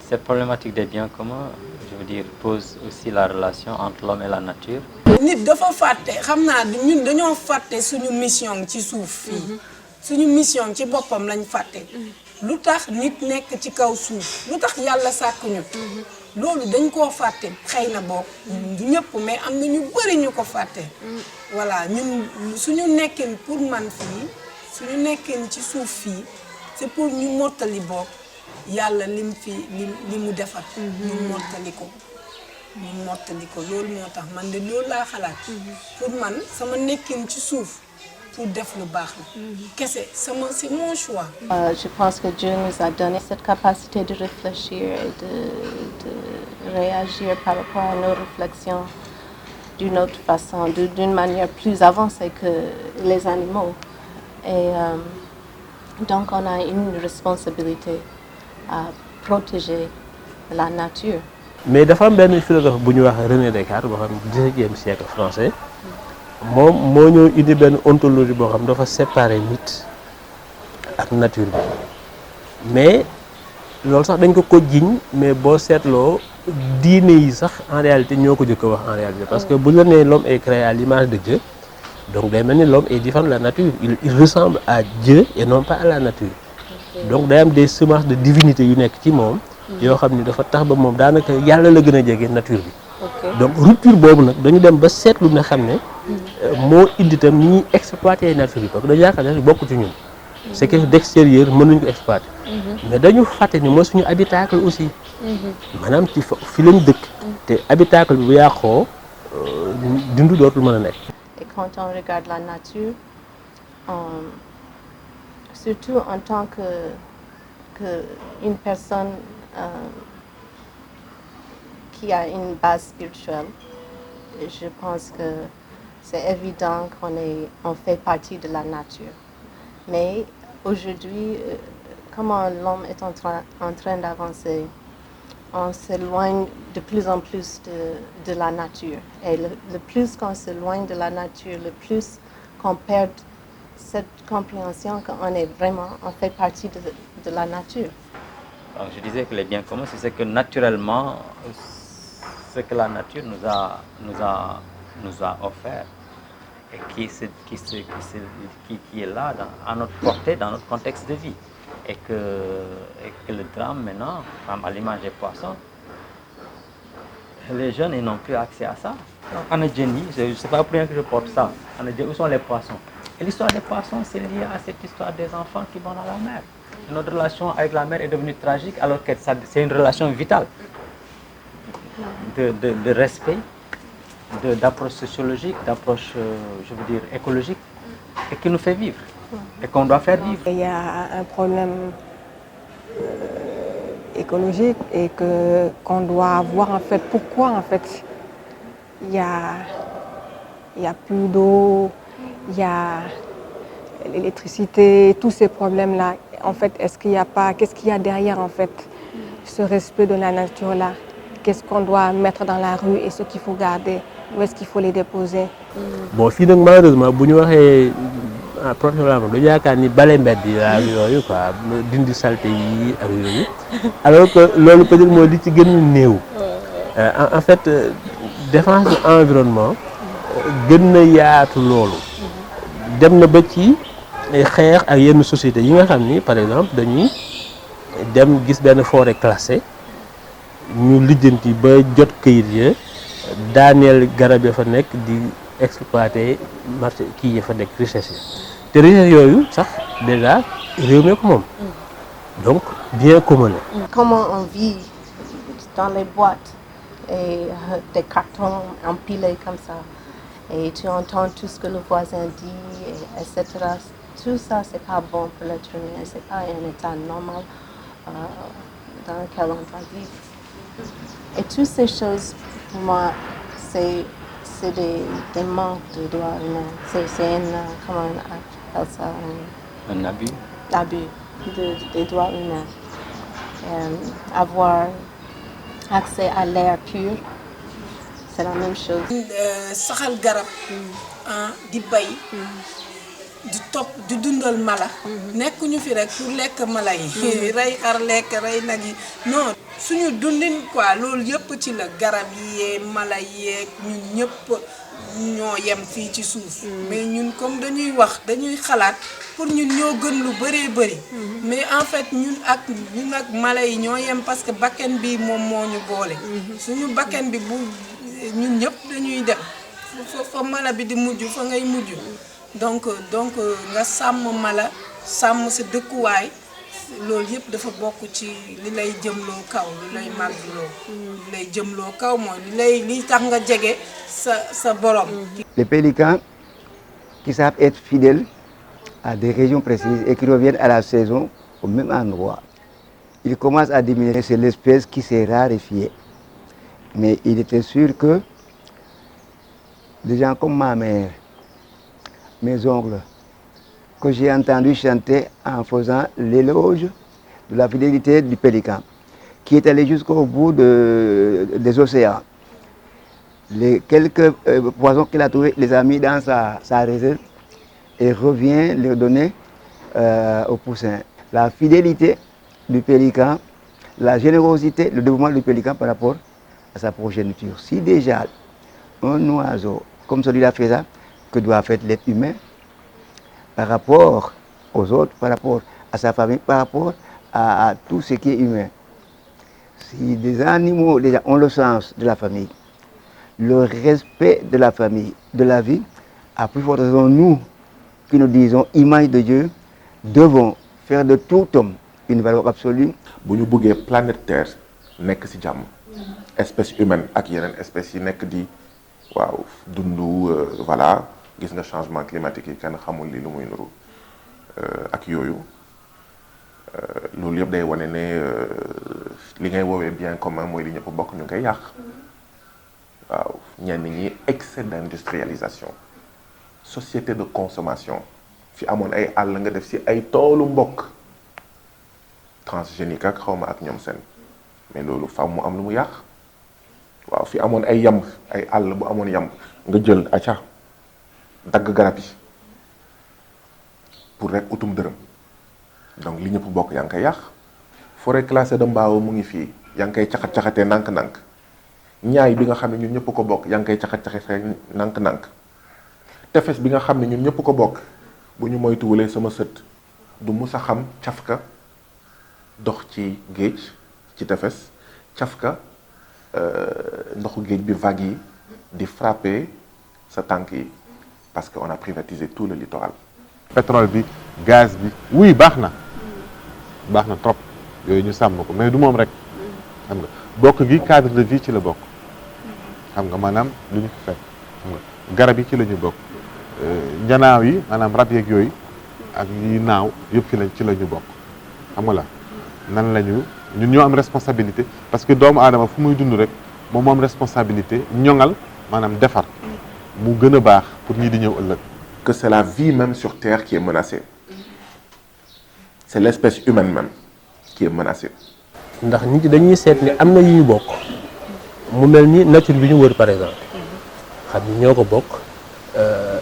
cette problématique des biens communs, je veux dire, pose aussi la relation entre l'homme et la nature. nit dafa fàtte xam naa ñun dañoo fàtte suñu mission ci suuf fii suñu mission ci boppam lañ fàtte lu tax nit nekk ci kaw suuf lu tax yàlla sàkk ñu loolu dañ koo fàtte xëy na boog du ñëpp mais am na ñu bëri ñu ko fàtte voilà ñun suñu nekkin pour man fii suñu nekkin ci suuf fii c'est pour ñu mottali boog yàlla lim mu defar ñu mottali ko loolu moo tax man de loolu laa xalaat pour man sama nekkin ci suuf pour def lu baax la kese c'est mon choix. Je pense que Dieu nous a donné cette capacité de réfléchir et de réagir par rapport à nos réflexions d'une autre façon, d'une manière plus avancée que les animaux. Et donc on a une responsabilité à protéger la nature. Mais dafa am benn philosophe bu ñu wax René Descartes boo xam ne 17e siècle français moom moo ñëw indi benn ontologie boo xam dafa séparer nit ak nature bi mais loolu sax dañ ko jiñ mais boo seetloo diine yi sax en réalité ñoo ko jëkk a wax en réalité parce que bu la nee l'homme est créé à l'image de Dieu donc day mel ni l'homme est différent de la nature il ressemble à Dieu et non pas à la nature donc day am des semences de divinité yu nekk ci moom yoo xam ni dafa tax ba moom daanaka yàlla la gën a jege nature bi donc rupture boobu nag dañu dem ba seetlu ne xam ne moo indi tam ni ñuy exploiter nature bi parce que dañu yaakaar ne bokk ci ñun c'est que d'extérieur mën nañu ko exploiter mais dañu fàtte ni mooy suñu habitacle aussi maanaam ci fi lañ dëkk te habitacle bi bu yàqoo dundu dootul mën a nekk. Et quand on regarde la nature, surtout en tant que une personne qui a une base spirituelle, je pense que c'est évident qu'on fait partie de la nature. Mais aujourd'hui, comment l'homme est en train d'avancer, on s'éloigne de plus en plus de la nature. Et le plus qu'on s'éloigne de la nature, le plus qu'on perd cette compréhension on fait partie de la nature. Donc je disais que les biens communs, c'est ce que naturellement, ce que la nature nous a offert et qui est là à notre portée, dans notre contexte de vie. Et que le drame maintenant, à l'image des poissons, les jeunes ils n'ont plus accès à ça. En Jenny, c'est pas pour rien que je porte ça. Où sont les poissons? Et l'histoire des poissons, c'est lié à cette histoire des enfants qui vont dans la mer. Notre relation avec la mer est devenue tragique alors que c'est une relation vitale de respect, d'approche sociologique, d'approche, je veux dire, écologique, et qui nous fait vivre, et qu'on doit faire vivre. Il y a un problème écologique et qu'on doit voir en fait pourquoi en fait il y a plus d'eau, il y a l'électricité, tous ces problèmes-là. En fait, qu'est-ce qu'il y a derrière en fait ce respect de la nature-là? Qu'est-ce qu'on doit mettre dans la rue et ce qu'il faut garder? Où est-ce qu'il faut les déposer? Bon, fii nag malheureusement bu ñu waxee protection de l'environnement dañu yaakaar ni bale mbedd yi ak yooyu quoi dindi saleté yi ak yooyu alors que loolu peut-être mooy li ci gën a néew. En fait défense de l'environnement gën na yaatu loolu dem na ba ci xeex ak yenn sociétés yi nga xam ni par exemple dañuy dem gis benn forêt classée ñu lijjanti ba jot këyit ya daaneel garab ya fa nekk di exploiter marché kii ya fa nekk richesse yi te richesse yooyu sax déjà réew mi ko moom donc bien commun la. Comment on vit dans les boîtes et des cartons empilés comme ça et tu entends tout ce que le voisin dit etc. Tout ça c'est pas bon pour l'être humain, c'est pas un état normal dans lequel on doit vivre. Et toutes ces choses pour moi c'est des manques de droits humains. C'est comment on appelle ça? Un abus. Abus des droits humains. Avoir accès à l'air pur, c'est la même chose. saxal garab di bay di topp di dundal mala nekkuñu fi rek pour lekk mala yi rey xar lekk rey nag yi non suñu dundin quoi loolu yëpp ci la garab yi mala yeeg ñun ñëpp ñoo yem fii ci suuf mais ñun comme dañuy xalaat pour ñun ñoo gën lu bëree bëri mais en fait ñun ak mala yi ñoo yem parce que bakken bi moom moo ñu boole suñu bakken bi bu ñun ñëpp dañuy dem fa mala bi di mujj fa ngay mujj donc nga sàmm mala sàmm sa dëkkuwaay loolu yëpp dafa bokk ci li lay jëmloo kaw li lay màggloo li lay jëmloo kaw mooy li tax nga jege sa borom. Les pélicans qui savent être fidèles à des régions précises et qui reviennent à la saison au même endroit, ils commencent à diminuer. C'est l'espèce qui s'est raréfiée. Mais il était sûr que des gens comme ma mère, mes oncles, que j'ai entendu chanter en faisant l'éloge de la fidélité du pélican, qui est allé jusqu'au bout des océans. Les quelques poissons qu'il a trouvés, les a mis dans sa réserve et revient les donner aux poussins. La fidélité du pélican, la générosité, le développement du pélican par rapport à sa progéniture. Si déjà un oiseau comme celui-là fait ça, que doit faire l'être humain par rapport aux autres, par rapport à sa famille, par rapport à tout ce qui est humain. Si des animaux déjà ont le sens de la famille, le respect de la famille, de la vie, à plus forte raison, nous qui nous disons image de Dieu, devons faire de tout homme une valeur absolue. Bu ñu bëggee planète Terre nekk ci jàmm espèce humaine ak yeneen espèces yi nekk di waaw dundu voilà gis nga changement climatique yi kenn xamul li lu muy nuru ak yooyu loolu yëpp day wane ne li ngay woowee bien commun mooy li ñëpp bokk ñu ngi koy yàq waaw ñenn ñi excès d'industrialisation société de consommation fi amoon ay àll nga def ci ay toolu mbokk transgénique ak xawma ak ñoom seen mais loolu faaw mu am lu mu yàq waaw fi amoon ay yamb ay àll bu amoon yamb nga jël acca dagg garab yi pour rek utum dërëm donc li ñëpp bokk yaa ngi koy yàq forêt classée de Mbao mu ngi fii yaa ngi koy caxat-caxatee nànk-nànk ñaay bi nga xam ne ñun ñëpp ko bokk yaa ngi koy caxat-caxatee nànk-nànk tefes bi nga xam ne ñun ñëpp ko bokk bu ñu moytuwulee sama sët du mus a xam cafka dox ci géej ci tefes cafka ndoxu géej bi vague yi di frapper sa tànk yi parce que on a privatisé tout le littoral. pétrole bi gaz bi oui baax na trop yooyu ñu sàmm ko mais du moom rek xam nga bokk gi cadre de vie ci la bokk xam nga maanaam lu ñu fi fekk xam nga garab yi ci la ñu bokk njanaaw yi maanaam rab yeeg yooyu ak yi naaw yëpp ci la ñu bokk xam nga la nan la ñun ñoo am responsabilité parce que doomu aadama fu muy dund rek moom am responsabilité ñoŋal maanaam defar mu gën a baax pour ñi di ñëw ëllëg. Que c'est la vie même sur Terre qui est menacée. C'est l'espèce humaine même qui est menacée. ndax nit ñi dañuy seet ni am na yu ñu bokk mu mel ni nature bi ñu wër par exemple xam ni ñoo ko bokk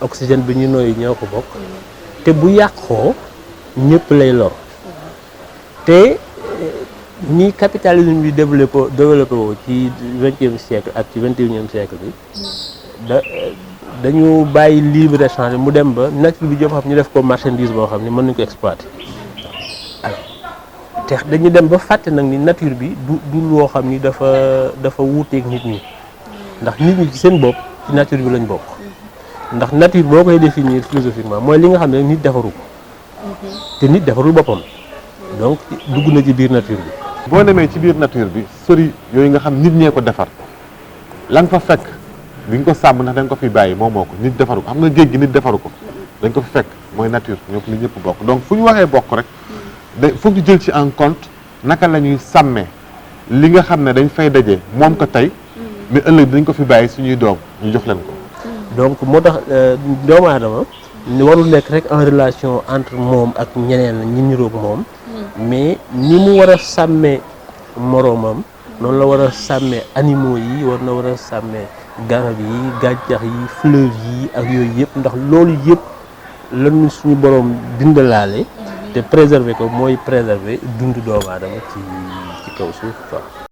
oxygène bi ñu noyyi ñoo ko bokk te bu yàqoo ñëpp lay lor te ni capitalisme bi développé woo ci 20e siècle ak ci 21e siècle bi dañu bàyyi libre échange mu dem ba nature bi jëm xam ñu def ko marchandise boo xam ni mën nañu ko exploiter alors te dañu dem ba fàtte nag ni nature bi du loo xam ni dafa wuuteeg nit ñi ndax nit ñi ci seen bopp ci nature bi lañ bokk ndax nature boo koy définir philosophiquement mooy li nga xam ne nit defaru ko te nit defarul boppam donc dugg na ci biir nature bi. boo demee ci biir nature bi sori yooyu nga xam nit ñee ko defar la nga fa fekk di nga ko sàmm ndax da nga ko fi bàyyi moo ko nit defaru ko xam nga géej gi nit defaru ko dañ ko fi fekk mooy nature ñoo li ñëpp bokk donc fu ñu waxee bokk rek da foog ñu jël ci en compte naka la ñuy sàmmee li nga xam ne dañ fay daje moom ko tey mais ëllëg dañ ko fi bàyyi suñuy doom ñu jox leen ko. donc moo tax doomu aadama warul nekk rek en relation entre moom ak ñeneen ñi niroog moom mais ni mu war a sàmmee moroomam noonu la war a sàmmee animaux yi war na war a sàmmee garab yi gàncax yi fleuve yi ak yooyu yëpp ndax loolu yëpp lan suñu borom bindalaale te préserver ko mooy préserver dundu doomu aadama ci kaw suuf quoi.